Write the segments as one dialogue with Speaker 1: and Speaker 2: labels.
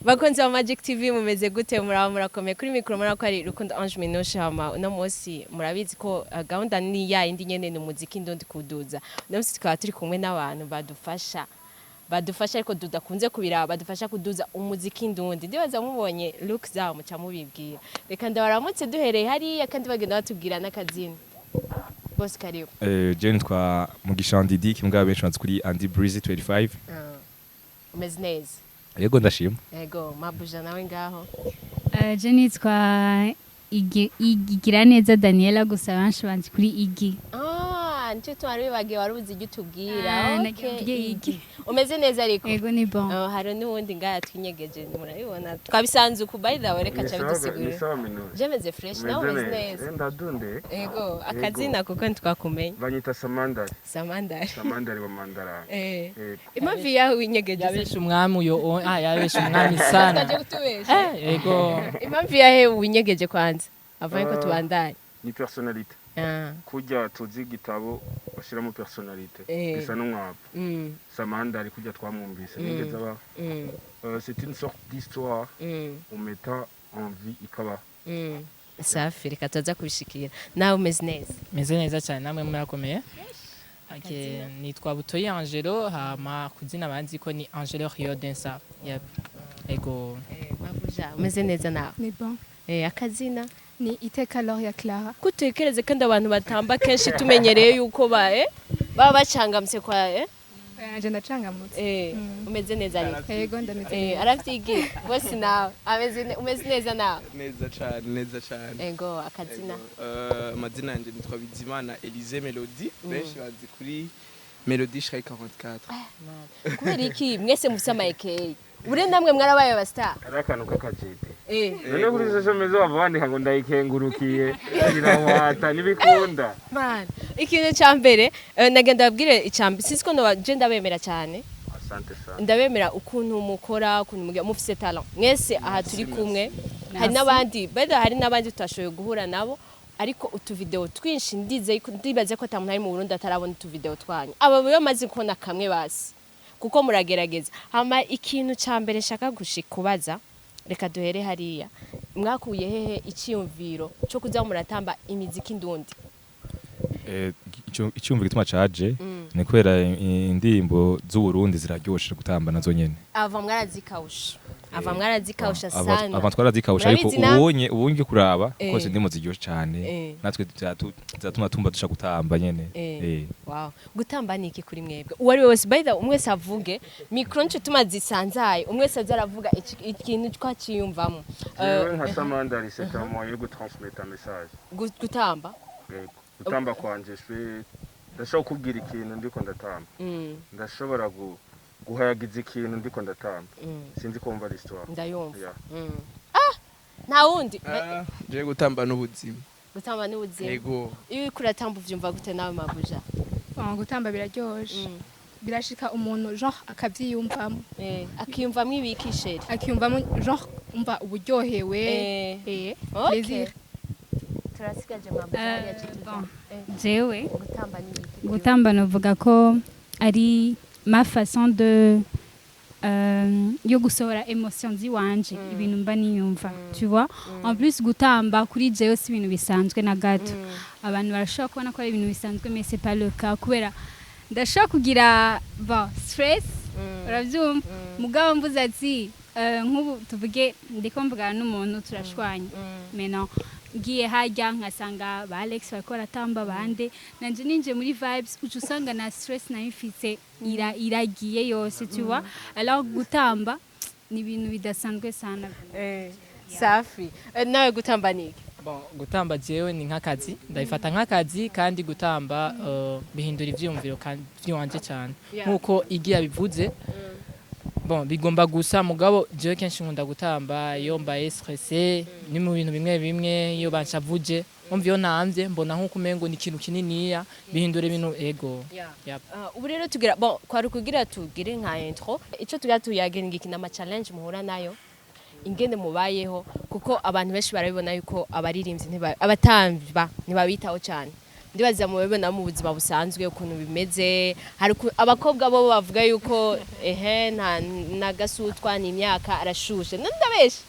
Speaker 1: bakunze wa Magic TV mumeze gute murakomeye kuri micro murako ari Rukundo Ange Minosha hama uno munsi murabizi ko gahunda ni ya indi nyene ni muziki ndondi kuduza uno munsi tukaba turi kumwe n'abantu badufasha ariko dudakunze kubira badufasha kuduza umuziki ndundi ndibaza mubonye look zabo muca mubibwira reka ndabaramutse duhereye hariya kandi bagenda batubwira n'akazina boss karibu
Speaker 2: Jane twa Mugisha Didi kimbwa benshi banzi kuri Andy Breezy 25
Speaker 1: umeze neza
Speaker 2: yego ndashima
Speaker 1: yego mabuja nawe ngaho
Speaker 3: Jane twa igira neza Daniela gusa banshi banzi kuri igi
Speaker 1: nje twari bagiye waruzi igitubwira
Speaker 3: okay igi
Speaker 1: umeze neza ariko
Speaker 3: yego ni bon
Speaker 1: hari n'ubundi ngaya twinyegeje murabibona twabisanze ku by the way reka cha bidusigurira jemeze fresh nawe umeze neza
Speaker 4: ndadunde
Speaker 1: yego akazina kuko ntitwakumenye
Speaker 4: banyita samandari wa mandara
Speaker 1: impamvu yawe winyegeje
Speaker 5: yabesha umwami uyo yabesha umwami sana yego
Speaker 1: impamvu yawe winyegeje kwanza avaye ko tubandanye
Speaker 4: ni personnalité kujya tuzi igitabo bashiramo personnalité bisa n'umwabo samandari kujya twamwumvise nigeze aba c'est une sorte d'histoire umeta en vie ikaba
Speaker 1: safi reka tuza kubishikira nawe umeze neza
Speaker 5: cyane namwe murakomeye nitwa Butoyi Angelo hama kuzina banzi ko ni Angelo Rio Densa yego
Speaker 1: mabuja umeze neza nawe
Speaker 6: ni bon
Speaker 1: akazina
Speaker 6: ni iteka Gloria Clara
Speaker 1: kutekereze kandi abantu batamba kenshi tumenyereye yuko baba bacangamse kwa
Speaker 6: nje ndacangamutse
Speaker 1: umeze neza ariko
Speaker 6: yego ndameze
Speaker 1: aravyigira bose nawe umeze neza nawe
Speaker 7: neza cyane
Speaker 1: yego akazina
Speaker 7: amazina yanje nitwa Bizimana Elise Melody benshi bazi kuri Melody Shrek 44
Speaker 1: kubera iki mwese mufise amayekeye ure namwe mwarabaye abastar
Speaker 4: arakantu kakajete none kuri social media bavandi ngo ndayikengurukiye ndinawata nibikunda
Speaker 1: man ikintu cyambere nagenda babwire icambi sisiko no je ndabemera cyane
Speaker 4: asante sana
Speaker 1: ndabemera ukuntu mukora ukuntu mufise talent mwese aha turi kumwe hari nabandi hari nabandi tutashoboye guhura nabo ariko utu video twinshi ndibaze ko tamuntu ari mu Burundi atarabona utu video twanyu aba bo maze kubona kamwe basi kuko muragerageza hama ikintu cyambere nshaka kubaza reka duhere hariya mwakuye hehe icyumviro cyo kuza muratamba imiziki ndundi
Speaker 2: icyumviro gituma caje ni kwera indirimbo z'u Burundi ziraryoshe gutamba nazo nyene
Speaker 1: ava mwarazikausha sana
Speaker 2: ava twarazikausha ariko ubonye kuraba kose ndimo ziryoshe cyane natwe zatuma tumba dusha gutamba nyene
Speaker 1: wow gutamba niki kuri mwebwe uwari wese by the umwese avuge micro nce tumazisanzaye umwese azaravuga ikintu twaciyumvamo
Speaker 4: nka samandari c'est un moyen de transmettre un message gutamba kwanje ndashobora kubwira ikintu ndiko ndatamba ndashobora guhayagiza ikintu ndiko ndatamba sinzi kumva l'histoire
Speaker 1: ndayumva nta wundi
Speaker 7: je gutamba n'ubuzima
Speaker 1: yego iyo kuratamba uvyumva gute nawe mabuja
Speaker 6: gutamba biraryoshe birashika umuntu genre akavyiyumvamo
Speaker 1: akiyumvamo ibikisheri
Speaker 6: akiyumvamo genre umva uburyohewe plaisir
Speaker 1: turasigaje mabuja
Speaker 3: jewe gutamba novuga ko ari ma façon de yo gusohora emotion ziwanje ibintu mba niyumva tu vois en plus gutamba kuri jewe si ibintu bisanzwe na gato abantu barashobora kubona ko ari ibintu bisanzwe mais c'est pas le cas kubera ndashobora kugira stress uravyumva mugabo mvuze ati nk'ubu tuvuge ndiko mvugana n'umuntu turashwanya mais non ngiye hajya nkasanga ba Alex bariko baratamba bande nanje ninje muri vibes ucusanga na stress nayifise iragiye yose tu vois alors gutamba ni ibintu bidasanzwe sana
Speaker 1: safi nawe gutamba niki
Speaker 5: bon gutamba jewe ni nk'akazi ndabifata nk'akazi kandi gutamba bihindura ivyumviro kandi vyanje cyane nkuko igiye bivuze bon bigomba gusa mugabo jewe kenshi nkunda gutamba iyo mbaye stressé ni mu bintu bimwe iyo bancavuje umvyo namvye mbona nko kumengo ni ikintu kininiya bihindura ibintu ego
Speaker 1: ubu rero tugira bon kwari kugira tugire nka intro ico tugira tuyagenga ikinama challenge muhura nayo ingene mubayeho kuko abantu benshi barabibona yuko abaririmbyi abatamba ntibabitaho cyane ndibaza mu bebe na mu buzima busanzwe ukuntu bimeze hari abakobwa bo bavuga yuko nta nagasutwa ni imyaka arashushe ndabesha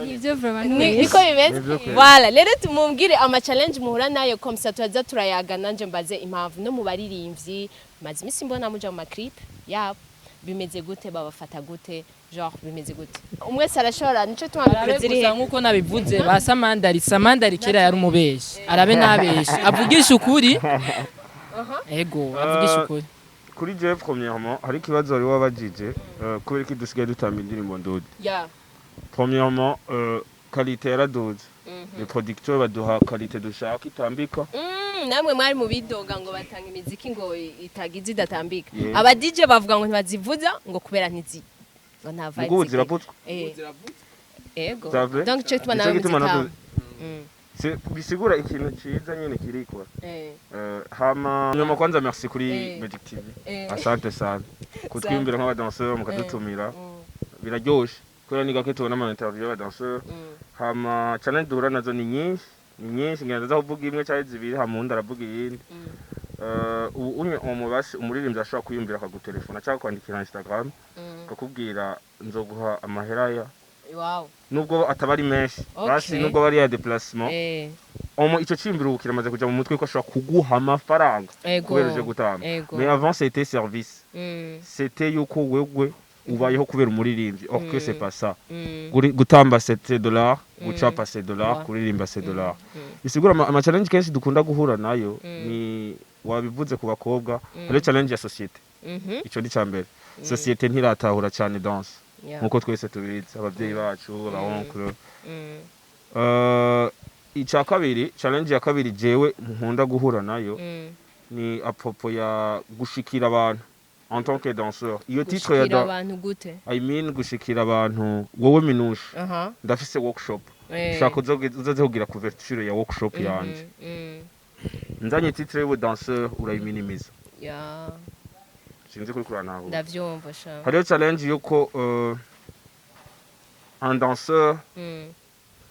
Speaker 3: Nivyo vraiment
Speaker 1: niko bimeze voilà rero tumumbwire ama challenge muhura nayo comme ça turaza turayaga nanje mbaze impamvu no mu baririmbyi maze imisi mbona muja mu clip yabo bimeze gute babafata gute genre bimeze gute umwe sarashora nico tumabikuziri
Speaker 5: nkuko nabivuze ba samandari kera yari umubeshi arabe nabeshi avugisha ukuri ego avugisha ukuri
Speaker 4: kuri je premièrement hari kibazo wari wabajije kubera ko dusigaye dutamba indirimbo ndode premièrement qualité yaraduze les producteurs baduha qualité dushaka itambika
Speaker 1: namwe mwari mu bidoga ngo batanga imiziki ngo itagize idatambika aba DJ bavuga ngo ntibazivuza ngo kubera ntizi ngo nta vibe
Speaker 4: ngo ziravutswe
Speaker 1: ego donc cyo tuma nawe
Speaker 4: bisigura ikintu ciza nyene kirikwa hama nyuma kwanza merci kuri Magic TV asante sana kutwimbira nk'abadanseur mukadutumira biraryoshe kubera ni gake tubona ama interview y'abadanseur hama challenge duhura nazo ni nyinshi ngenda zavuga imwe cyangwa zibiri hamundi aravuga iyindi unye umubasi umuririmbyi ashobora kuyumvira akagutelefona cyangwa kwandikira Instagram akakubwira nzoguha amahera ya
Speaker 1: wow
Speaker 4: nubwo atabari menshi basi nubwo bari ya déplacement ico cimbiro kiramaze kuja mu mutwe ko ashobora kuguha amafaranga kubereje gutamba mais avant c'était service c'était yuko wewe ubayeho kubera umuririmbyi or que c'est pas ça gutamba $7 gucapa $7 kuririmba $7 bisigura ama challenge kenshi dukunda guhura nayo ni wabivuze ku bakobwa ari challenge ya societe ico ni cyambere societe ntiratahura cyane danse nkuko twese tubizi abavyeyi bacu abaonkle ica kabiri challenge ya kabiri jewe nkunda guhura nayo ni apopo ya gushikira abantu en tant que danseur iyo titre ya
Speaker 1: abantu gute
Speaker 4: I mean gushikira abantu wowe minusha ndafise workshop shaka uzaze kugira couverture ya workshop yanje nzanye titre yo danseur urayiminimiza sinzi kuri kurana aho
Speaker 1: ndavyumva sha
Speaker 4: hariyo challenge yuko un danseur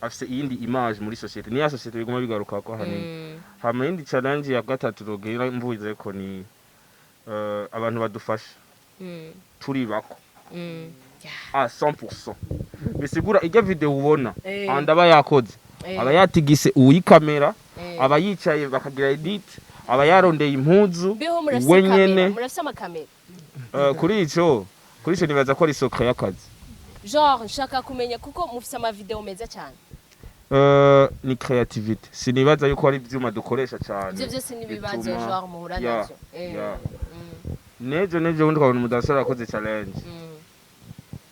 Speaker 4: afise iyindi image muri societe ni ya societe biguma bigaruka ko hanini hama indi challenge ya gatatu rogira mvuze ko ni abantu badufasha turi bako à 100% bisigura ijya video ubona andaba yakoze aba yatigise uyikamera aba yicaye bakagira edit aba yarondeye impuzu wenyene
Speaker 1: murafise amakamera
Speaker 4: kuri ico nibaza ko ari secret y'akazi
Speaker 1: genre nshaka kumenya kuko mufise ama video meza cyane
Speaker 4: ni creativity sinibaza yuko ari ivyuma dukoresha cyane
Speaker 1: ivyo byose ni bibazo genre muhura navyo
Speaker 4: nejo undi ukabona umudanseur akoze challenge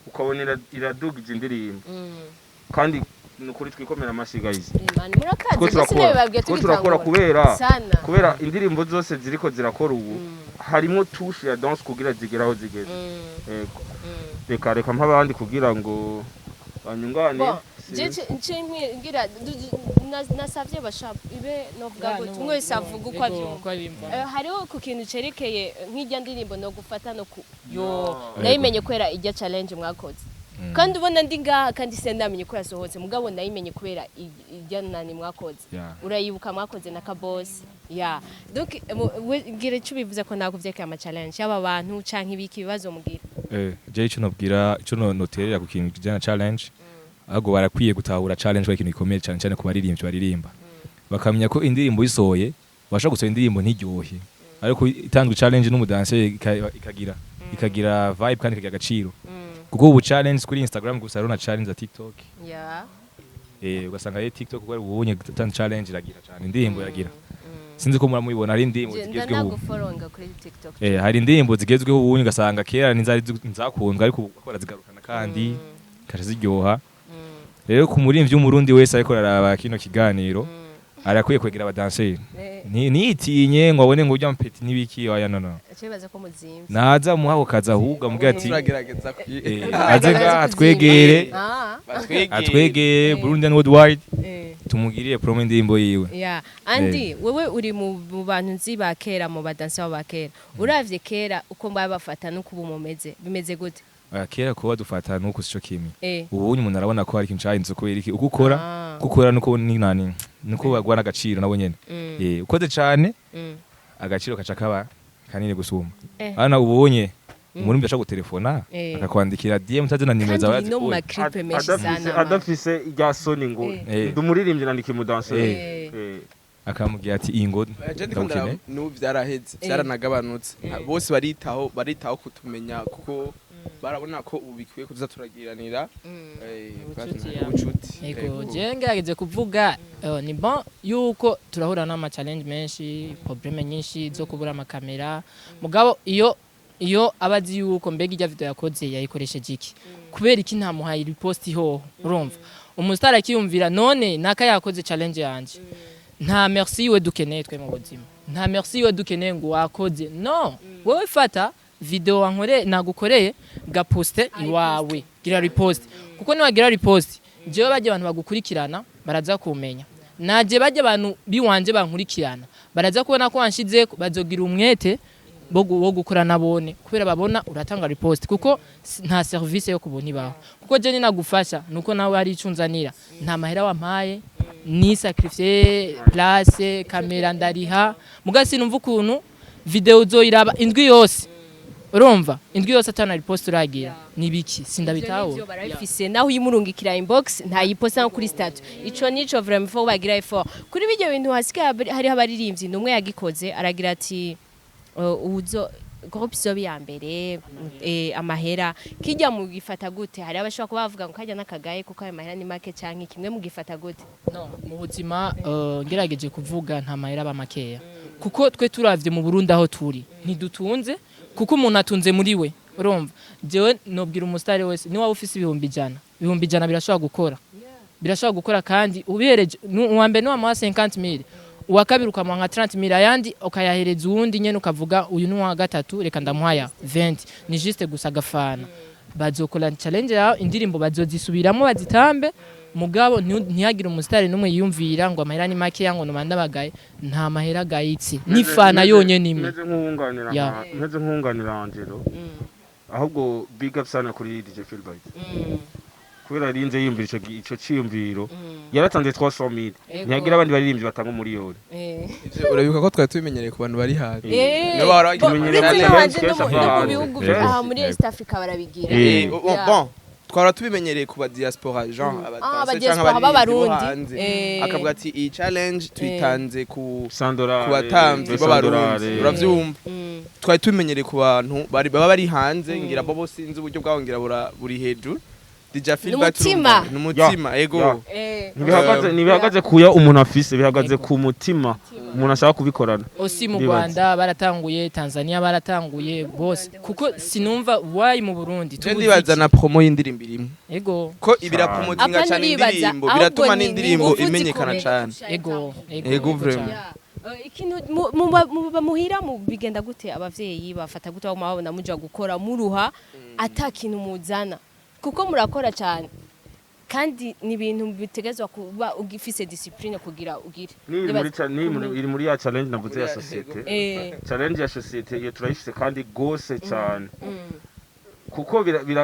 Speaker 4: ukabona iradugije indirimbo kandi nukuri twikomera amashigayizi ko turakora kubera indirimbo zose ziriko zirakora ubu harimo touche ya danse kugira zigeraho zigeze reka mpabandi kugira ngo banyungane
Speaker 1: ngira nasavye bashap ibe novuga ngo tumwe savuga uko avyumva hariho ku kintu cerekeye nk'ijya ndirimbo no gufata no nayimenye kwera ijya challenge mwakoze kandi ubona ndi ngaha kandi sendamenye ko yasohotse mugabo nayimenye kubera ijya nani mwakoze urayibuka mwakoze na kaboss donc gire cyo bivuze ko nakuvyeka ama challenge y'aba bantu canke ibiki bibazo mugira
Speaker 2: je ico nobwira ico noterera ku kintu kijana challenge ahubwo barakwiye gutahura challenge ikintu gikomeye cyane cyane ku baririmbyi baririmba bakamenya ko indirimbo isohoye basha gusohora indirimbo ntiryohe ariko itanzwe challenge n'umudanse ikagira vibe kandi ikagira agaciro kuko ubu challenge kuri Instagram gusa rona challenge za TikTok ugasanga TikTok kuko ubonye tanze challenge iragira cyane indirimbo iragira sinzi ko muramubibona hari indirimbo zigezweho
Speaker 1: naguforonga kuri TikTok
Speaker 2: hari indirimbo zigezweho ubu ugasanga kera nzakundwa ariko bakora zigarukana kandi kaje ziryoha rero ku muririmbyi w'umurundi wese ariko araraba kino kiganiro arakwiye kwegera abadanseri niyitinye ngo abone ngo ujya mpeti nibiki oya no
Speaker 1: acibaza ko muzimvye
Speaker 2: naza muhaho kaza ahubwo ambwira ati azenga atwegere Burundi and Worldwide tumugiriye promo indirimbo yiwe
Speaker 1: andi wewe uri mu bantu nzi ba kera mu badansi ba kera uravye kera uko mbabafata no kubumomeze bimeze gute
Speaker 2: kera kuba dufata nuko sico kimi ubu umuntu arabona ko hari ikintu cyahindutse kubera iki ukukora nuko ni nani nuko bagwana agaciro nabo nyene ukoze cyane agaciro kaca kaba kanini gusuma hano ubonye umuntu mbasha gutelefona akakwandikira DM utazi na nimero zawe
Speaker 1: no mu clip menshi sana
Speaker 4: adafise irya soni ngo ndumuririmbye nandike mu danser
Speaker 2: akamubwira ati iyi ngo
Speaker 7: ndabukene n'ubu byaraheze byaranagabanutse bose baritaho kutumenya kuko barabona ko ubu bikwiye kuza turagiranira ubucuti
Speaker 5: yego je ngerageje kuvuga ni bon yuko turahura n'ama challenge menshi probleme nyinshi zo kubura amakamera mugabo iyo abazi yuko mbega ijya video yakoze yayikoresheje iki kubera iki nta muhaye repost ho urumva umustar akiyumvira none naka yakoze challenge yanje nta merci we dukeneye twe mu buzima nta merci we dukeneye ngo wakoze no wowe fata video wankore nagukoreye gaposte iwawe gira repost kuko niwagira repost jewe baje abantu bagukurikirana baraza kumenya naje baje abantu biwanje bankurikirana baraza kubona ko wanshize bazogira umwete bo gukora nabone kubera babona uratanga repost kuko nta service yo kubona ibaho kuko je ninagufasha nuko nawe ari icunzanira nta mahera wampaye ni sacrifice place kamera ndariha mugasi numva ukuntu video uzoyiraba indwi yose urumva indwi yose atana repost uragira nibiki sindabitaho
Speaker 1: ivyo barabifise naho uyimurungikira inbox nta yiposta kuri status ico nico vraiment fo bagira effort kuri bijye bintu hasika hari abaririmbyi numwe yagikoze aragira ati uzo groupe zo ya mbere amahera kijya mu gifata gute hari abashaka kubavuga ngo kajya nakagaye kuko ayo mahera ni make canke kimwe mu gifata gute
Speaker 5: no mu buzima ngerageje kuvuga nta mahera ba makeya kuko twe turavye mu Burundi aho turi ntidutunze kuko umuntu atunze muri we urumva jewe nobwira umustari wese ni waba ufise ibihumbi ijana birashobora gukora kandi ubihereje uwambe no amuha 50,000 uwakabiri ukamuha nka 30,000 ayandi ukayahereza uwundi nyene ukavuga uyu ni wa gatatu reka ndamuhaya 20 ni juste gusa gafana bazokora challenge yaho indirimbo bazozisubiramo bazitambe mugabo ntiyagire umustari numwe yiyumvira ngo amahera ni make yango nomanda bagaye nta mahera gayitse nifana yonye nimwe
Speaker 4: meze nkunganira Angelo ahubwo big up sana kuri DJ Philbert kubera rinze yiyumvira ico ciyumviro yaratanze 300,000 ntiyagira abandi baririmbyi batanga umuriyoni
Speaker 7: urabibuka ko twari tubimenyereye ku bantu bari hanze
Speaker 1: no
Speaker 7: baragimenyereye
Speaker 1: mu bihugu aha muri East Africa barabigira
Speaker 7: bon twara tubimenyereye ku ba diaspora genre abatanse cyangwa
Speaker 1: abarundi
Speaker 7: akavuga ati iyi challenge tuyitanze ku
Speaker 4: Sandora
Speaker 7: batamvyi b'abarundi uravyumva twari tubimenyereye ku bantu baba bari hanze ngira bo bose inzu uburyo bwabo ngira buri hejuru DJ Philbert n'umutima ego
Speaker 4: ntibihagaze kuya umuntu afise bihagaze ku mutima umuntu ashaka kubikorana
Speaker 5: osi mu Rwanda baratanguye Tanzania baratanguye bose kuko sinumva why mu Burundi
Speaker 7: ndibaza na promo y'indirimbo irimo
Speaker 5: ego
Speaker 7: ko ibira promotinga cyane indirimbo biratuma n'indirimbo imenyekana cyane ego vraiment
Speaker 1: ikintu muhira mu bigenda gute abavyeyi bafata gute aho mabona muja gukora muruha atakintu muzana kuko murakora cyane kandi ni ibintu bitegezwa kuba ugifise discipline kugira ugire
Speaker 4: iri muri ya challenge navuze ya societe challenge ya societe iyo turayifise kandi gose cyane kuko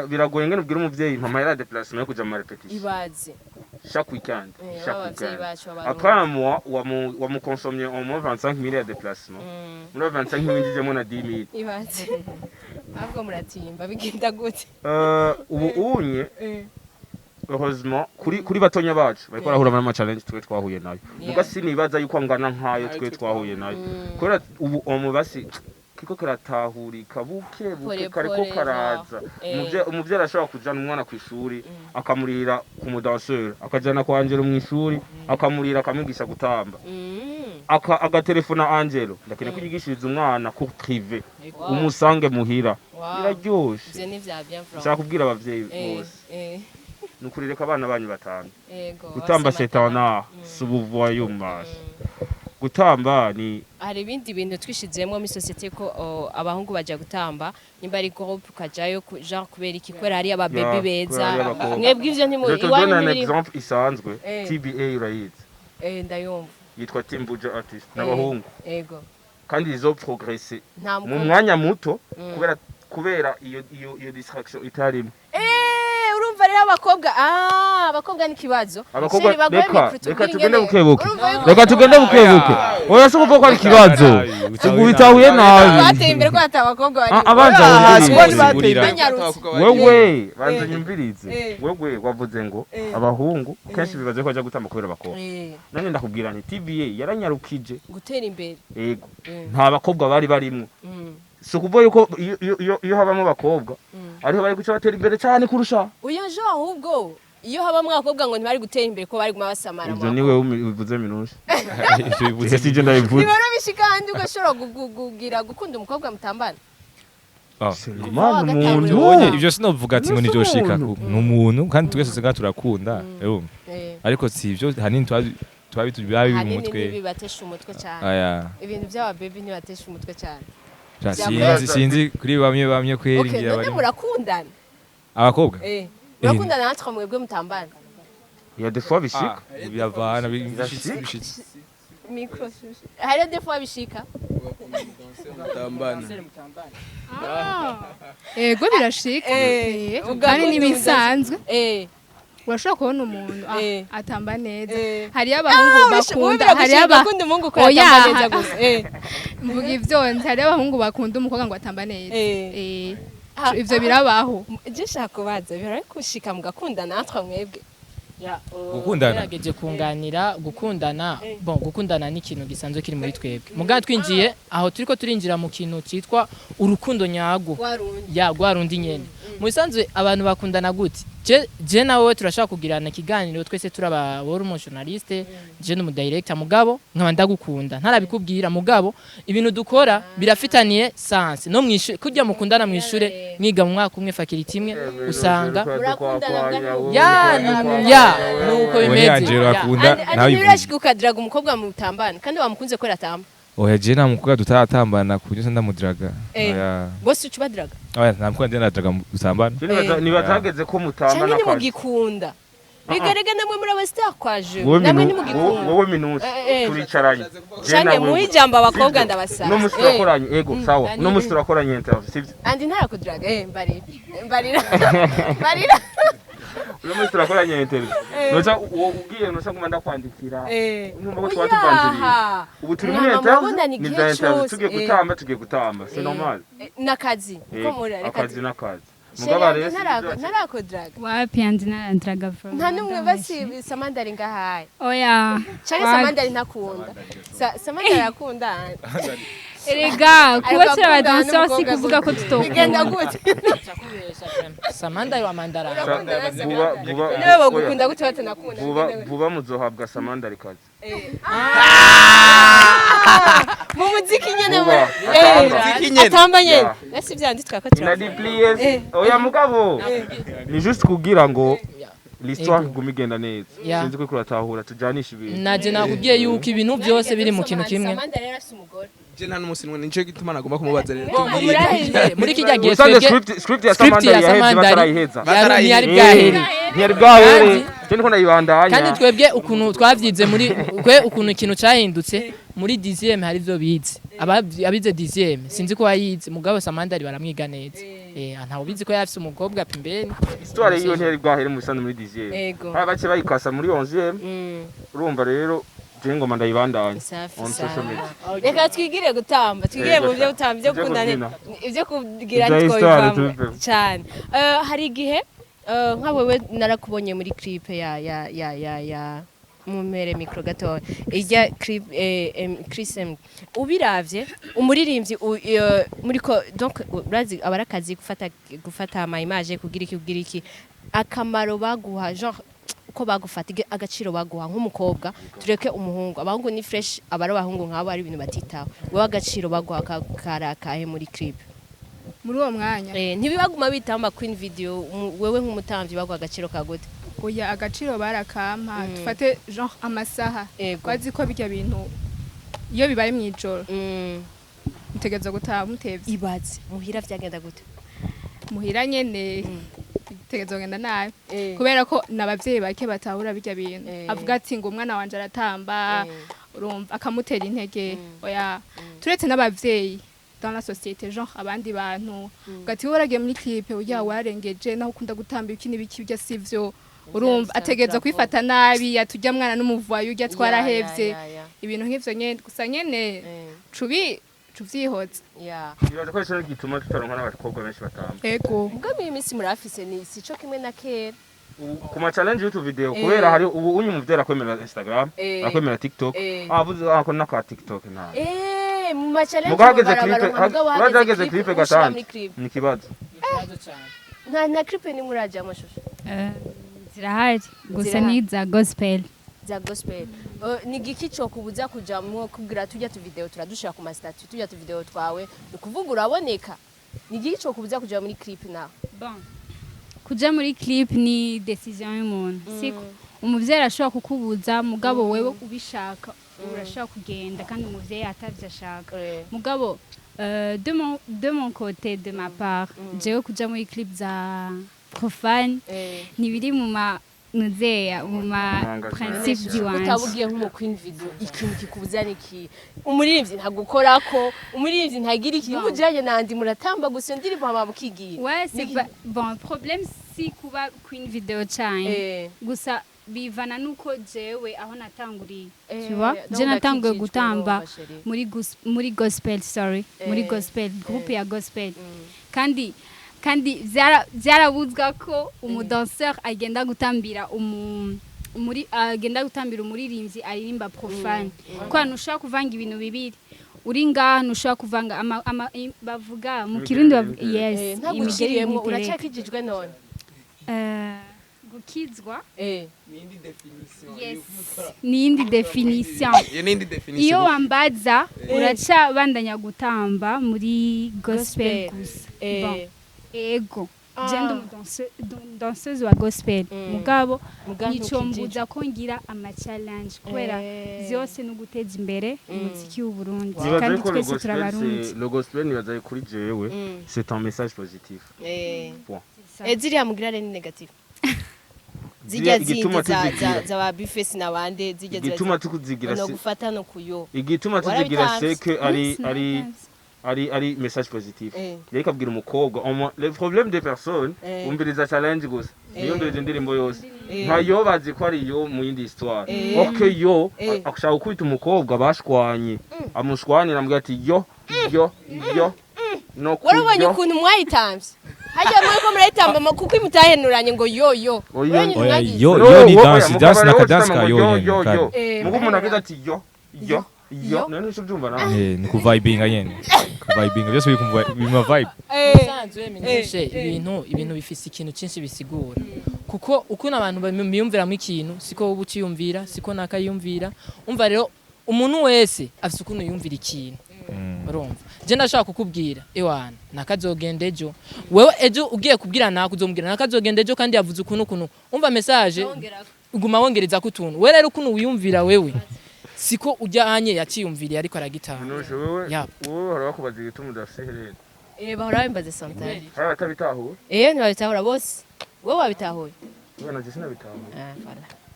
Speaker 4: biragoye ngene ubwira umuvyeyi mama yara déplacement yo kuja mu repetition
Speaker 1: ibaze
Speaker 4: chaque weekend après un mois wa mu consommer au moins 25,000 ya déplacement muri 25,000 ndijemo na 10,000
Speaker 1: ibaze ahubwo muratimba bigenda gute
Speaker 4: ubu unye heureusement kuri batonya bacu bariko barahura muri challenge twe twahuye nayo muga sinibaza yuko angana nkayo twe twahuye nayo kubera ubu omubasi kiko karatahurika buke kariko karaza umuvye arashobora kujana umwana ku ishuri akamurira ku mudanseur akajana kwa Angelo mu ishuri akamurira akamwigisha gutamba agatelefona Angelo ndakene kunyigishiriza umwana ku privé umusange muhira biraryoshe
Speaker 1: ivyo ni vya bien vraiment
Speaker 4: nshaka kubwira abavyeyi bose nukurireka abana banyu batanu gutamba setana subuvoye umasha gutamba ni
Speaker 1: hari ibindi bintu twishizemo mu societe ko abahungu baje gutamba nimba ari groupe kajayo genre kubera iki kwera hari aba baby beza mwebwe ivyo ntimo
Speaker 4: iwanyu muri exemple isanzwe TBA urayizi
Speaker 1: ndayumva
Speaker 4: yitwa Timbuja artist n'abahungu
Speaker 1: ego
Speaker 4: kandi izo progresser mu mwanya muto kubera iyo distraction itarimo
Speaker 1: urumva rero abakobwa ni kibazo
Speaker 4: abakobwa
Speaker 1: Sheri, bagoye
Speaker 4: reka
Speaker 1: mikro tubwire
Speaker 4: tugende
Speaker 1: ingene-
Speaker 4: bukebuke
Speaker 1: Urumva yuko-
Speaker 4: reka tugende bukebuke oya si kuvuga ko ari ikibazo ubitahuye nabi
Speaker 1: bateye imbere ko ata abakobwa bari
Speaker 4: abanza
Speaker 7: bateye
Speaker 1: Banyarutse.
Speaker 4: wewe banza nyumvirize
Speaker 1: Eh.
Speaker 4: wewe wavuze ngo abahungu kenshi bibaze ko bajya gutamba kubera abakobwa none ndakubwira nti TVA yaranyarukije
Speaker 1: gutera imbere
Speaker 4: yego nta bakobwa bari barimwo si ukuvuga yuko iyo habamo abakobwa ariho bari guca batera imbere cyane kurusha
Speaker 1: uyo jo ahubwo iyo haba mwakobwa ngo ntibari gutera imbere ko bari guma basamara
Speaker 4: ibyo niwe ubivuze minusha si je ndabivuze
Speaker 1: ibara bishika handi ugashobora kugira gukunda umukobwa mutambana
Speaker 4: Manu umuntu
Speaker 2: Ubonye ibyo sinovuga ati ngo nivyo shika ni umuntu kandi twese senga turakunda urumva ariko si ibyo hanini twabi mu mutwe
Speaker 1: bibatesha umutwe cyane
Speaker 2: aya
Speaker 1: ibintu by'aba baby ntibatesha umutwe cyane
Speaker 2: sinzi kuri bamwe kweri
Speaker 1: okay
Speaker 2: ngira
Speaker 1: none
Speaker 2: bari
Speaker 1: murakundana
Speaker 2: abakobwa
Speaker 1: murakundana natwe mwebwe mutambana
Speaker 4: ya des fois bishika
Speaker 2: biravana bishitse
Speaker 1: micro hari des fois bishika
Speaker 7: Tambana.
Speaker 6: Ego birashika. Kandi nibisanzwe. Urashobora kubona umuntu atamba neza. Hari abahungu bakunda, hari
Speaker 1: abakunda umuhungu ko atamba neza gusa.
Speaker 6: Mvuga ivyo, hari abahungu bakunda umukobwa ngo atamba neza. Ivyo birabaho.
Speaker 1: Je shaka kubaza birari kushika mugakunda natwe mwebwe.
Speaker 2: Gukundana
Speaker 5: gerageje kunganira gukundana ni ikintu gisanzwe kiri muri twebwe muga twinjiye aho turiko turinjira mu kintu cyitwa urukundo nyago rwarundi nyene mu bisanzwe abantu bakundana gute je nawe turashaka kugirana ikiganiro twese turaba journaliste je no director mugabo nkaba ndagukunda ntarabikubwira mugabo ibintu dukora birafitaniye sanse no mwishure kujya mukundana mwishure mwiga mu mwaka umwe faculty imwe usanga ya nuko bimeze
Speaker 1: birashika ukadiraga umukobwa mu tambana kandi wamukunze ko ratamba
Speaker 2: oya je nta mukobwa tutaratambana ku buryo ndamudiraga
Speaker 1: bose ucubadiraga
Speaker 2: oya nta mukobwa ndiraga gusambana
Speaker 4: nibatageze ko mutambana
Speaker 1: cyane nimugikunda bigarega namwe muri abastar kwaje namwe nimugikunda
Speaker 4: wowe minusi turicaranye
Speaker 1: cyane muhijamba abakobwa ndabasaba
Speaker 4: no musiturakoranye ego sawa no musiturakoranye interview sivyo
Speaker 1: andi ntarakudiraga mbarira
Speaker 4: uyo munsi turakoranye interview noza ugiye noza nguma ndakwandikira numva ko twatubanziriye ubu turi muri interview tugiye gutamba c'est normal
Speaker 1: nakazi ko muri
Speaker 4: akazi nakazi mugaba rero
Speaker 1: narakodraga
Speaker 3: wapi andi naradraga from
Speaker 1: nta numwe basi samandari ngahaye
Speaker 3: oya
Speaker 1: cyane samandari ntakunda samandari akunda
Speaker 3: erega kuba turabadansa si kuvuga ko tutokunda
Speaker 1: gute
Speaker 5: samandari wa mandara
Speaker 1: niwe bagukunda gute batanakunda
Speaker 4: vuba muzohabwa samandari kazi
Speaker 1: mu muziki nyene atamba nyene nasi byanditswe ko
Speaker 4: turabona oya mugabo ni juste kugira ngo l'histoire igumigenda neza sinzi ko kuratahura tujanisha ibintu
Speaker 5: naje nakubwiye yuko ibintu byose biri mu kintu kimwe
Speaker 1: samandari yarafise umugore
Speaker 7: je nta n'umusi n'umwe nico gituma nagomba kumubaza rero
Speaker 5: muri kijya gihe
Speaker 4: script ya samandari batarayiheza
Speaker 5: ntiyari
Speaker 4: bwahere je niko ndayibandanya
Speaker 5: kandi twebwe ukuntu twavyize muri ukuntu ikintu cyahindutse muri 10e hari byo bize abize 10e sinzi ko wayize mugabo samandari baramwiga neza ntawo bizi ko yafise umukobwa pimbeni
Speaker 4: histoire yiyo ntiyari bwahere mu bisanzwe muri 10e hari bace bayikasa muri 11e urumva rero je ngoma ndayibandanya
Speaker 1: reka twigire gutamba twigire mu byo gutamba byo gukundana ibyo kugira twivamo cyane hari igihe nka wewe narakubonye muri clip ya mumere micro gato ijya clip Chris ubiravye umuririmbyi muri ko donc urazi abarakazi gufata ama image kugira iki akamaro baguha genre uko bagufata agaciro baguha nk'umukobwa tureke umuhungu abahungu ni fresh abari abahungu nk'abo ari ibintu batitaho wowe agaciro baguha karakahe muri clip
Speaker 6: muri uwo mwanya
Speaker 1: ntibibaguma bitamba queen video wewe nk'umutamvyi baguha agaciro kagute
Speaker 6: oya agaciro barakampa dufate genre amasaha kwazi ko bijya bintu iyo bibaye mwijoro mutegeza gutaha mutevye
Speaker 1: ibaze muhira vyagenda gute
Speaker 6: muhira nyene tegeza genda nabi kubera ko nabavyeyi bake batahura bijya bintu avuga ati ngo umwana wanje aratamba urumva akamutera intege oya turetse n'abavyeyi dans la société genre abandi bantu gati waragiye muri clip ujya warengeje naho ukunda gutamba iki n'ibiki ujya sivyo urumva ategeza kwifata nabi yatujya mwana n'umuvayo ujya twarahevye ibintu nk'ivyo nyene gusa nyene tuvyihoza
Speaker 4: Ibaza ko ari gituma tutaronka n'abakobwa benshi batamba.
Speaker 6: ego
Speaker 1: mugabo iyi minsi murafise ni sico kimwe na kera
Speaker 4: Ku ma challenge y'utu video kubera hari ubu unyu muvyera kwemera Instagram, akwemera TikTok. Avuze ako naka TikTok nta.
Speaker 1: mu ma challenge
Speaker 4: Mugahageze clip gatanu. Ni kibazo.
Speaker 1: na clip ni muraje amashusho
Speaker 3: zirahari gusa ni za gospel
Speaker 1: za gospel ni giki cyo kubuza kuja mu kugira tujya tu video turadushira ku ma statut tujya tu video twawe ukuvuga uraboneka ni giki cyo kubuza kuja muri clip na
Speaker 3: bon kuja muri clip ni decision y'umuntu siko umuvyeyi ashobora kukubuza mugabo wewe ubishaka urashaka kugenda kandi umuvyeyi atavye ashaka mugabo de mon côté de ma part jewe kuja muri clip za profane nibiri mu ma nuzeya mu ma principe diwanjye
Speaker 1: utabugiye nk'umukwini video ikintu kikubuza niki umuririmbyi ntagukorako umuririmbyi ntagira iki umujanye nandi muratamba gusa ndirimbo amabukigiye
Speaker 3: ouais c'est bon problème si kuba queen video cyane gusa bivana nuko jewe aho natanguriye tu vois je natanguye gutamba muri gospel muri gospel groupe ya gospel kandi byarabuzwa ko umudanseur agenda gutambira umuririmbyi aririmba profane kwa nushaka kuvanga ibintu bibiri uri ngaha nushaka kuvanga bavuga mu kirundi yes
Speaker 1: imigiriyemo uracakijijwe none
Speaker 3: gukizwa
Speaker 7: Nindi definition.
Speaker 3: yes nindi definition iyo wambaza uraca bandanya gutamba muri gospel gusa bon ego genda danseuse wa gospel mugabo nico mbuza ko ngira ama challenge kubera byose no guteza imbere umuziki w'u Burundi kandi twese turabarundi
Speaker 4: le gospel nibaza kuri jewe c'est un message positif
Speaker 1: point ziriya mugira ni negative zijya za ba bifesi nabande zijya
Speaker 4: igituma tukuzigira
Speaker 1: no gufata no kuyo
Speaker 4: igituma tuzigira seke ari message positif reka abwira umukobwa le problème des personnes umbiriza challenge gusa iyo mbirije ndirimbo yose ntayo bazi ko ari yo mu yindi histoire ok yo akushaka kwita umukobwa bashwanye amushwanira ambwira ati yo no
Speaker 1: warabonye ukuntu mwayitamvye hajya muri ko murayitamba kuko imutahenuranye ngo yo
Speaker 2: yo ni dance na kadance ka yo
Speaker 4: mugo umuntu agize ati yo none cyo byumva nawe
Speaker 2: ni ku vibinga nyene ku vibinga byose bima vibe
Speaker 5: sanzwe menyeshe ibintu bifise ikintu cyinshi bisigura kuko ukuntu abantu bimyumvira mu ikintu siko ubu ciyumvira siko nakayumvira umva rero umuntu wese afise ukuntu yumvira ikintu urumva je ndashaka kukubwira ewana nakazogenda ejo wewe ejo ugiye kubwira nakuzomubwira nakazogenda ejo kandi yavuze ukuntu umva message uguma wongereza kutuntu we rero ukuntu wiyumvira wewe siko ujyanye yakiyumviriye ariko aragitanga
Speaker 4: wowe harabakubaza igituma udaseherera
Speaker 1: bahora bimbaze sometimes
Speaker 4: batabitahuye
Speaker 1: ntibabitahura bose wowe wabitahuye
Speaker 4: ubona je sinabitahuye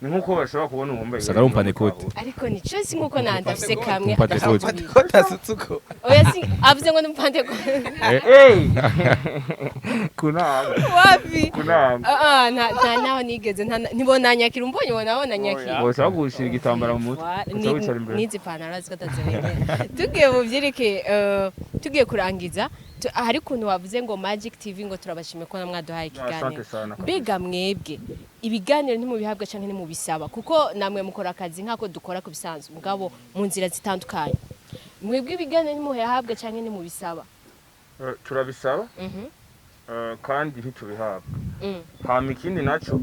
Speaker 4: ni nkuko bashobora kubona umwambaye
Speaker 2: sagarumpane kote
Speaker 1: ariko ni cyo si nkuko nandafise kamwe
Speaker 7: kote asutsuko
Speaker 1: oya si avuze ngo numpande ko wapi nta naho nigeze ntibona nyakira umbonye ubona nyakira
Speaker 4: bose bagushira igitambara mu mutwe
Speaker 1: nizi pantaro zikatazereye tugiye mu byereke tugiye kurangiza hari kuntu wavuze ngo Magic TV ngo turabashime ko namwaduhaye ikiganiro biga mwebwe ibiganiro ntimubihabwa canke ntimubisaba kuko namwe mukora akazi nkako dukora ku bisanzwe mugabo mu nzira zitandukanye mwebwe ibiganiro ntimuhabwa canke ntimubisaba
Speaker 4: turabisaba kandi ntitubihabwa hama ikindi naco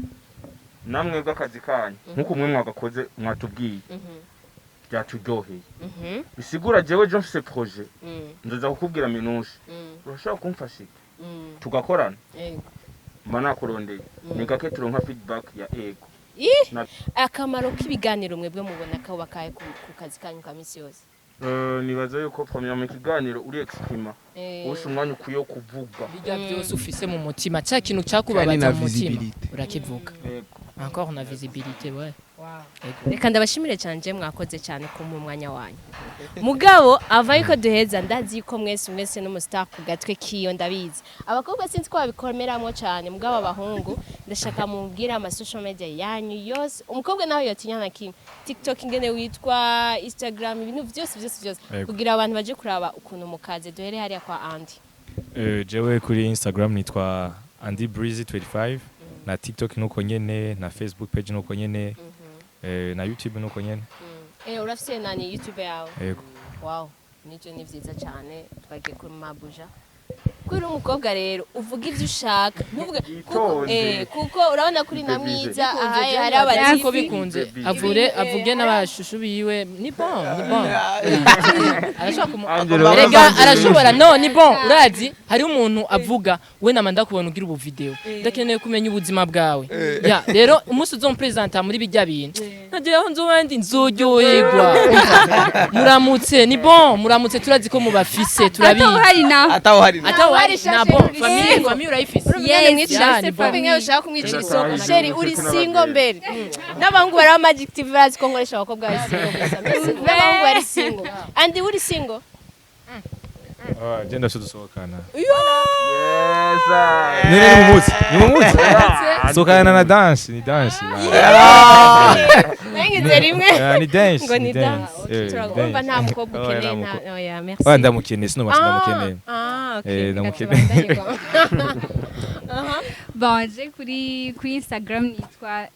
Speaker 4: namwe bw'akazi kanyu nkuko mwe mwagakoze mwatubwiye byaturyoheye bisigura jewe je mfise projet ndoza kukubwira minushe urashaka kumfasha tugakorana mba nakurondeye ni gake turonka feedback ya ego
Speaker 1: akamaro k'ibiganiro mwebwe mubona ko bakaye ku kazi kanyu ka misi yose
Speaker 4: nibaza yuko premier mu kiganiro uri exprima ushi umwanya ukuyo kuvuga
Speaker 5: bijya byose ufise mu mutima cya kintu cyakubabaza mu mutima urakivuga encore na visibilité ouais
Speaker 1: reka ndabashimire cyane je mwakoze cyane ku mu mwanya wanyu mugabo ava yuko duheza ndazi yuko mwese no mustar ku gatwe kiyo ndabizi abakobwa sinzi ko babikomeramo cyane mugabo abahungu ndashaka mubwira ama social media yanyu yose umukobwa nawe yotinya na kimwe TikTok ingene witwa Instagram ibintu byose kugira abantu baje kuraba ukuntu mukaze duhere hariya kwa Andy
Speaker 2: jewe kuri Instagram nitwa Andy Breezy 25 na TikTok nuko nyene na Facebook page nuko nyene na YouTube nuko nyene
Speaker 1: urafise nani YouTube yawe
Speaker 2: yego
Speaker 1: wow nico ni vyiza cyane twagiye kuri mabuja kuri umukobwa rero uvuga ivyo ushaka ntuvuge kuko urabona kuri na mwiza ahaye hari abati
Speaker 5: ko bikunze avuge n'abashushu biwe ni bon arashobora no ni bon urazi hari umuntu avuga we namanda kubona ugira ubu video ndakeneye kumenya ubuzima bwawe ya rero umunsi uzompresenta muri bijya bintu nagiyeho nzobandi nzoryoherwa muramutse ni bon muramutse turazi ko mubafise turabizi
Speaker 7: ataho hari
Speaker 5: na bon famille urayifise
Speaker 1: famille ushaka kumwicira isoko sheri uri single mbere n'abangu bari magic TV bazi ko nkoresha abakobwa bari single gusa n'abangu bari single Andy uri single
Speaker 2: Jenda dusohokana.
Speaker 4: Yes.
Speaker 2: Ni mumutsi. Sohokana na dance, ni dance.
Speaker 1: Nengize rimwe.
Speaker 2: Ni dance.
Speaker 1: Ngo ni dance. Turagomba nta mukobwa ukeneye nta oya merci.
Speaker 2: Wanda mukeneye sino basi ndamukeneye.
Speaker 1: Okay.
Speaker 2: Ndamukeneye.
Speaker 3: Bon, je kuri Instagram nitwa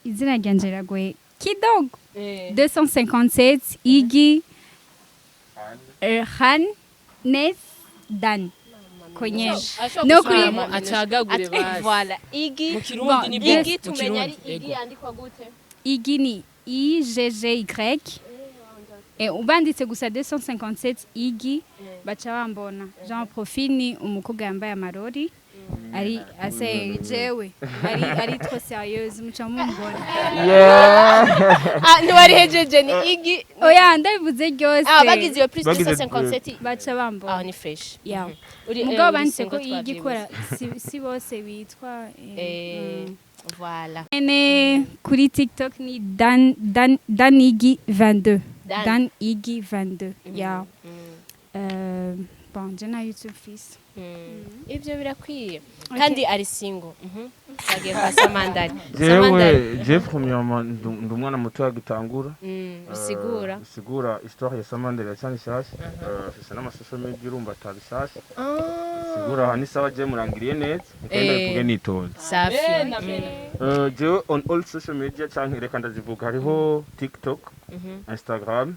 Speaker 3: izina ryanje riragoye kidogo 257 igi Han Nes Dan konye
Speaker 5: no kuri acagagure basi
Speaker 1: voilà igi
Speaker 5: mu kirundi ni bon
Speaker 1: igi tumenya ari igi andikwa gute
Speaker 3: igi ni IGGY ubanditse gusa 257 igi baca bambona Jean Profil ni umukobwa yambaye amarori ari ase jewe ari trop sérieuse muca mumbona
Speaker 1: ntibari hejeje ni igi
Speaker 3: oya ndabivuze ryose
Speaker 1: bagize iyo plus 257
Speaker 3: baca bambona
Speaker 1: ni fresh
Speaker 3: mugabo banditse ko igi kora si bose bitwa
Speaker 1: voilà
Speaker 3: ene kuri TikTok ni Dan Igi 22 Dan Igi 22 ya bon jena YouTube fils
Speaker 1: ivyo birakwiye kandi ari single bagiye kwa Samandari
Speaker 4: je premièrement ndumwana muto yagitangura sigura histoire ya Samandari cyane shasha fisa nama social media urumva tabishasha sigura hani sawa je murangiriye neza ukenda kuge nitonze
Speaker 1: safi
Speaker 4: je on all social media canke reka ndazivuga hariho TikTok Instagram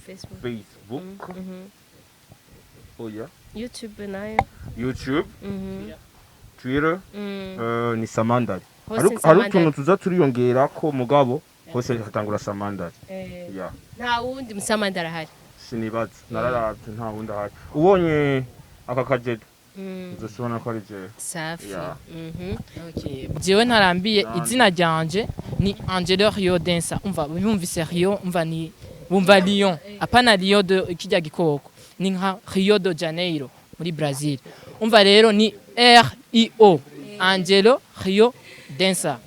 Speaker 4: Facebook
Speaker 1: YouTube nayo
Speaker 4: YouTube Twitter ni Samandari hari utuntu tuza turiyongera ko mugabo hose hatangura Samandari
Speaker 1: nta wundi musamandara hari
Speaker 4: sinibaza nararavye nta wundi ahari ubonye aka kajede uzosubona ko ari je
Speaker 1: safi
Speaker 5: okay jewe ntarambiye izina ryanje ni Angelo Rio Densa umva bumvise Rio umva Lyon apana Rio de kijya gikoko ni nka Rio de Janeiro muri Brazil umva rero ni RIO Angelo Rio Densa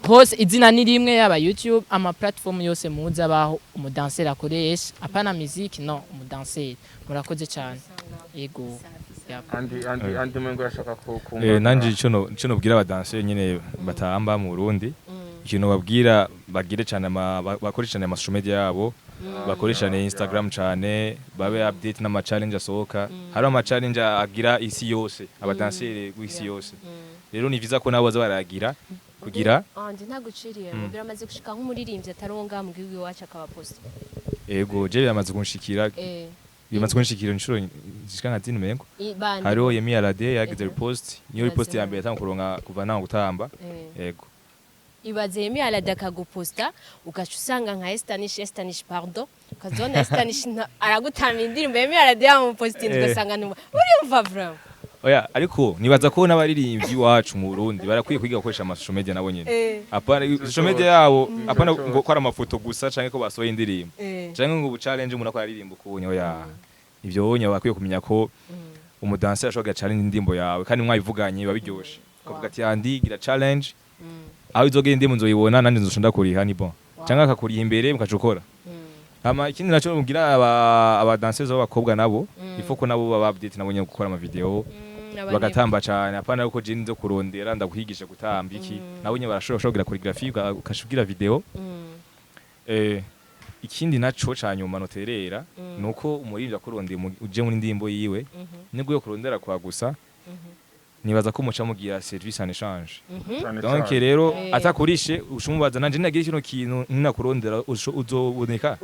Speaker 5: hose izina ni rimwe yaba YouTube ama platform yose muza baho umudansera akoresha apana music no umudansera murakoze cyane yego
Speaker 4: andi mengo yashaka ko
Speaker 2: nanje ico nobwira abadanseri nyene batamba mu Burundi ikintu babwira bagire cyane bakoresha ama social media yabo bakoresha Instagram cyane babe update n'ama challenge asohoka hari ama challenge agira isi yose abadanseri w'isi yose rero ni viza ko nabo baza baragira kugira
Speaker 1: anje ntaguciriye biramaze gushika nk'umuririmbyi ataronga mu gihugu wacu akaba post
Speaker 2: ego je biramaze kunshikira bimaze kunshikira inshuro zishika nka 10 mengo hariho Yemi Alade yagize repost niyo repost ya mbere atamu kuronka kuva naho gutamba ego
Speaker 1: ibaze Yemi Alade akaguposta ugaca usanga nka Estanish pardon ukazona Estanish aragutama indirimbo Yemi Alade yamupostinze ugasanga urumva vraiment
Speaker 2: oya ariko nibaza ko n'abaririmbyi wacu mu Burundi barakwiye kwiga gukoresha ama social media nabo nyene apana social media yabo apana ngo kwara amafoto gusa canke ko basohoye indirimbo canke ngo challenge umuntu akora aririmbo kunyo oya ivyo wonya bakwiye kumenya ko umudansi ashobora challenge indirimbo yawe kandi mwabivuganye babiryoshe ukavuga ati andi gira challenge aho izogenda indirimbo nzoyibona nanje nzoshonda kuriha ni bon cyangwa akakuriha imbere mukacukora hama ikindi naco mugira aba danseurs b'abakobwa nabo ifo ko nabo baba update nabonye gukora ama video bagatamba cyane apana yuko je nzo kurondera ndaguhigisha gutamba iki nabonye barashobora choreography ukashugira video ikindi naco canyuma noterera nuko umuririmbyi akurondeye uje muri ndimbo yiwe nibwo yo kurondera kwa gusa nibaza ko muca mugira service en échange donc rero atakurishe ushumubaza nanje nagira kino kintu ninakurondera uzoboneka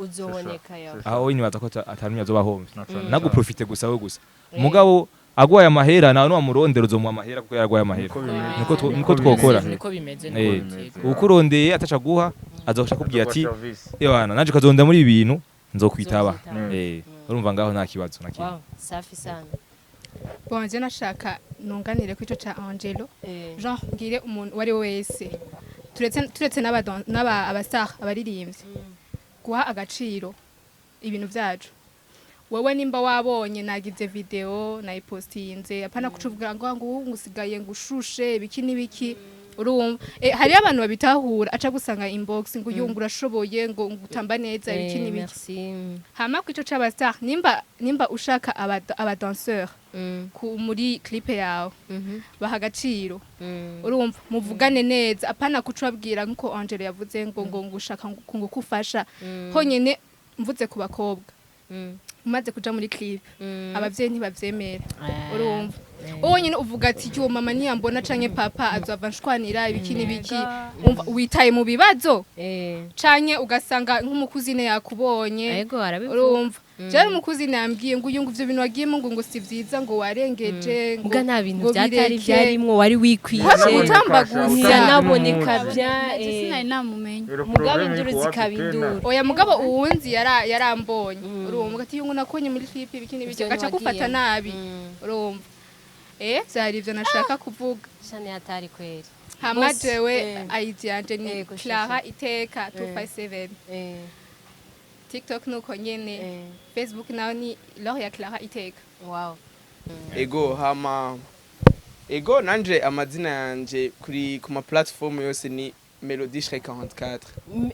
Speaker 2: aho nibaza ko atarumya azobahombe naguprofite gusa we gusa mugabo agwaye amahera nawe wamurondera uzomuha amahera kuko yaragwaye amahera niko twokora
Speaker 5: niko bimeze
Speaker 2: ukurondeye ataca guha azoshaka kubwira ati ywana nanje kazonda muri ibi bintu nzokwitaba urumva ngaho nta kibazo nakimwe
Speaker 1: safi sana
Speaker 6: bonje nashaka nunganire kwico ca Angelo Jean ngire umuntu wari wese turetse n'aba abastar abaririmbyi guha agaciro ibintu byacu wewe nimba wabonye nagize video nayipostinze apana kucuvuga ngo ngusigaye ngushushe biki nibiki urumva hari abantu babitahura aca gusanga inbox ngo yungura ashoboye ngo ngutamba neza biki nibiki hama kwico c'abastar nimba ushaka aba danseur muri clip yawe baha agaciro urumva muvugane neza apana kucubabwira nkuko Angelo yavuze ngo ngushaka ngo kufasha honyene mvuze ku bakobwa umaze kuja muri clip abavyeyi ntibavyemera urumva nyine uvuga ati cyo mama niyambona canke papa azava nshwanira ibiki nibiki umva witaye mu bibazo canke ugasanga nk'umukuzine yakubonye urumva jari umukuzine yambwiye ngo uyungu ivyo bintu wagiyemo ngo si vyiza ngo warengeje ngo
Speaker 1: nta bintu byatari byarimwo wari wikwije
Speaker 6: utambaguza
Speaker 1: naboneka bya
Speaker 3: sinari namumenye
Speaker 1: mugabo induru zikabindura
Speaker 6: oya mugabo uwunzi yarambonye urumva ati yungu nakonye muri clip ibiki nibiki gaca gufata nabi urumva byari ivyo nashaka kuvuga
Speaker 1: cyane yatari kweri
Speaker 6: hama jewe ID yanje ni Clara Iteka 257 TikTok nuko nyene Facebook nawe ni Laure ya Clara Iteka
Speaker 1: wow
Speaker 7: ego nanje amazina yanje kuri kuma platform yose ni Melody Shrek 44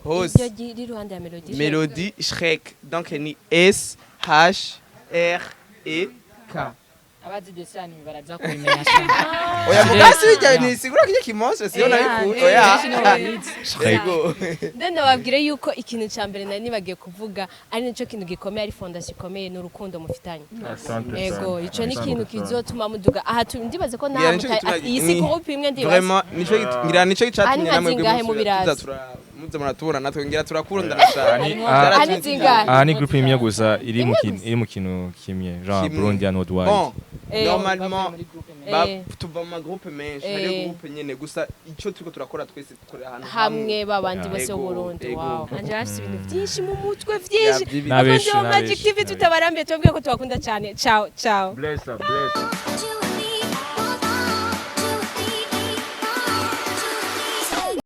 Speaker 1: hose iyo giri ruhande ya
Speaker 7: Melody Shrek donc ni S H R E K
Speaker 5: abazi desani baraza kubimenya cyane
Speaker 7: oya mugasi bijya ni sigura kije kimonse siyo nabikuye oya
Speaker 2: ego
Speaker 1: ndende babwire yuko ikintu cyambere nari nibagiye kuvuga ari nico kintu gikomeye ari fondation ikomeye n'urukundo mufitanye ego ico ni kintu kizotuma muduga aha ndibaze ko nta iyi si groupe imwe ndibaze
Speaker 7: vraiment nico gicatumye namwe muze muratubona natwe ngira turakurundana cyane
Speaker 2: ni groupe imwe gusa iri mu kintu kimwe genre Burundian Worldwide
Speaker 7: normalement tuba mu groupe menshi hari groupe nyene gusa ico turiko turakora twese dukorera ahantu
Speaker 1: hamwe babandi bose Burundi wow anje hasi ibintu byinshi mu mutwe byinshi
Speaker 2: nabeshi
Speaker 1: Magic TV tutabarambiye tubabwiye ko tubakunda cyane ciao
Speaker 4: bless